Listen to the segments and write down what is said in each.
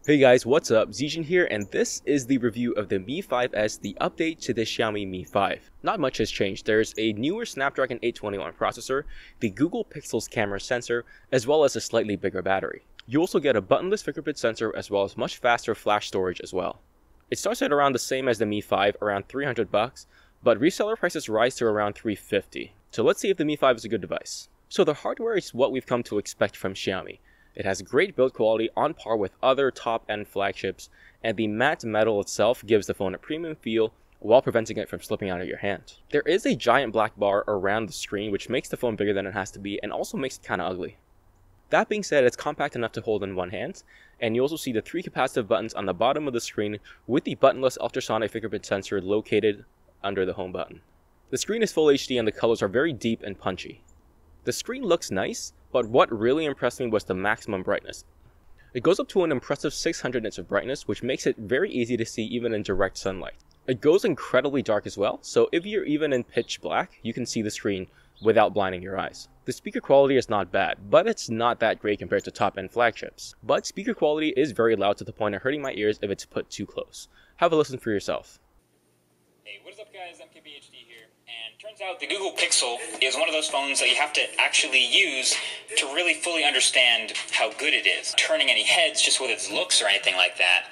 Hey guys, what's up? GizChina here, and this is the review of the Mi 5s, the update to the Xiaomi Mi 5. Not much has changed. There's a newer Snapdragon 821 processor, the Google Pixel's camera sensor, as well as a slightly bigger battery. You also get a buttonless fingerprint sensor as well as much faster flash storage as well. It starts at around the same as the Mi 5, around $300, but reseller prices rise to around $350. So let's see if the Mi 5 is a good device. So the hardware is what we've come to expect from Xiaomi. It has great build quality on par with other top-end flagships, and the matte metal itself gives the phone a premium feel while preventing it from slipping out of your hand. There is a giant black bar around the screen which makes the phone bigger than it has to be and also makes it kinda ugly. That being said, it's compact enough to hold in one hand, and you also see the 3 capacitive buttons on the bottom of the screen with the buttonless ultrasonic fingerprint sensor located under the home button. The screen is full HD and the colors are very deep and punchy. The screen looks nice, but what really impressed me was the maximum brightness. It goes up to an impressive 600 nits of brightness, which makes it very easy to see even in direct sunlight. It goes incredibly dark as well, so if you're even in pitch black, you can see the screen without blinding your eyes. The speaker quality is not bad, but it's not that great compared to top-end flagships. But speaker quality is very loud to the point of hurting my ears if it's put too close. Have a listen for yourself. Hey, what is up guys, MKBHD here, and turns out the Google Pixel is one of those phones that you have to actually use to really fully understand how good it is. Turning any heads just with its looks or anything like that.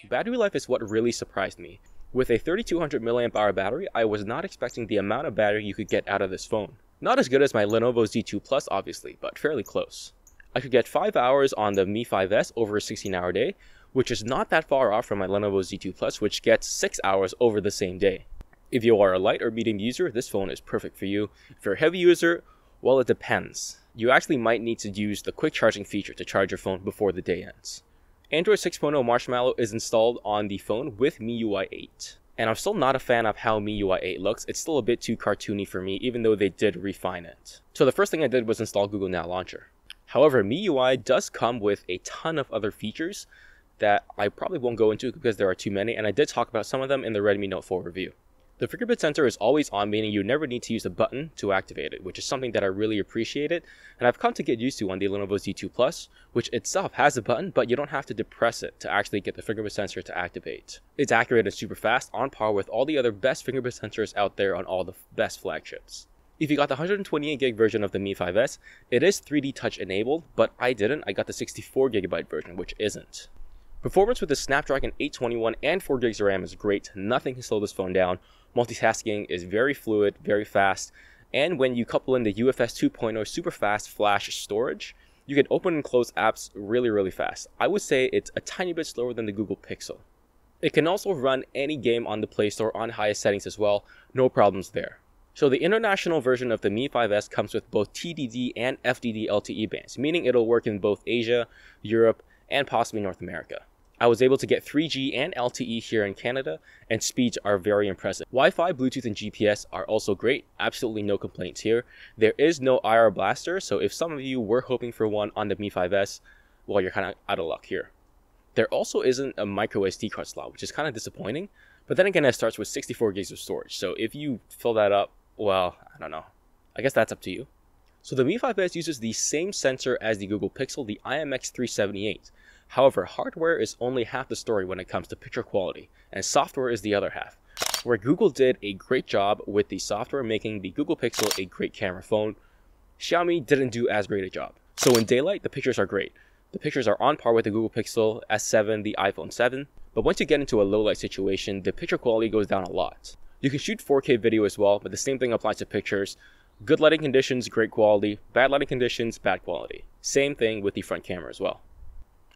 Battery life is what really surprised me. With a 3200 mAh battery, I was not expecting the amount of battery you could get out of this phone. Not as good as my Lenovo Z2 Plus obviously, but fairly close. I could get 5 hours on the Mi 5s over a 16-hour day, which is not that far off from my Lenovo Z2 Plus, which gets 6 hours over the same day. If you are a light or medium user, this phone is perfect for you. If you're a heavy user, well, it depends. You actually might need to use the quick charging feature to charge your phone before the day ends. Android 6.0 Marshmallow is installed on the phone with MIUI 8. And I'm still not a fan of how MIUI 8 looks. It's still a bit too cartoony for me, even though they did refine it. So the first thing I did was install Google Now Launcher. However, MIUI does come with a ton of other features that I probably won't go into because there are too many, and I did talk about some of them in the Redmi Note 4 review. The fingerprint sensor is always on, meaning you never need to use a button to activate it, which is something that I really appreciated, and I've come to get used to on the Lenovo Z2 Plus, which itself has a button, but you don't have to depress it to actually get the fingerprint sensor to activate. It's accurate and super fast, on par with all the other best fingerprint sensors out there on all the best flagships. If you got the 128GB version of the Mi 5s, it is 3D Touch enabled, but I didn't. I got the 64GB version, which isn't. Performance with the Snapdragon 821 and 4GB of RAM is great. Nothing can slow this phone down. Multitasking is very fluid, very fast, and when you couple in the UFS 2.0 super fast flash storage, you can open and close apps really fast. I would say it's a tiny bit slower than the Google Pixel. It can also run any game on the Play Store on highest settings as well, no problems there. So the international version of the Mi 5s comes with both TDD and FDD LTE bands, meaning it'll work in both Asia, Europe, and possibly North America. I was able to get 3G and LTE here in Canada, and speeds are very impressive. Wi-Fi, Bluetooth, and GPS are also great. Absolutely no complaints here. There is no IR blaster, so if some of you were hoping for one on the Mi 5s, well, you're kind of out of luck here. There also isn't a micro SD card slot, which is kind of disappointing, but then again, it starts with 64GB of storage, so if you fill that up, well, I don't know. I guess that's up to you. So the Mi 5s uses the same sensor as the Google Pixel, the IMX378. However, hardware is only half the story when it comes to picture quality, and software is the other half. Where Google did a great job with the software making the Google Pixel a great camera phone, Xiaomi didn't do as great a job. So in daylight, the pictures are great. The pictures are on par with the Google Pixel S7, the iPhone 7, but once you get into a low light situation, the picture quality goes down a lot. You can shoot 4K video as well, but the same thing applies to pictures. Good lighting conditions, great quality. Bad lighting conditions, bad quality. Same thing with the front camera as well.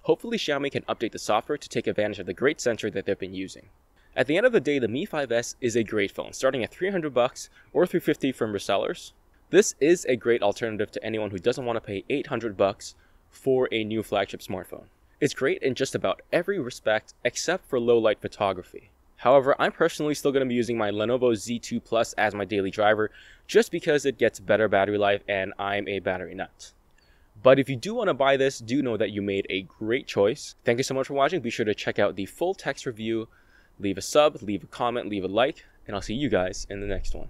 Hopefully Xiaomi can update the software to take advantage of the great sensor that they've been using. At the end of the day, the Mi 5s is a great phone, starting at $300 or $350 from resellers. This is a great alternative to anyone who doesn't want to pay $800 for a new flagship smartphone. It's great in just about every respect except for low light photography. However, I'm personally still going to be using my Lenovo Z2 Plus as my daily driver just because it gets better battery life and I'm a battery nut. But if you do want to buy this, do know that you made a great choice. Thank you so much for watching. Be sure to check out the full text review. Leave a sub, leave a comment, leave a like, and I'll see you guys in the next one.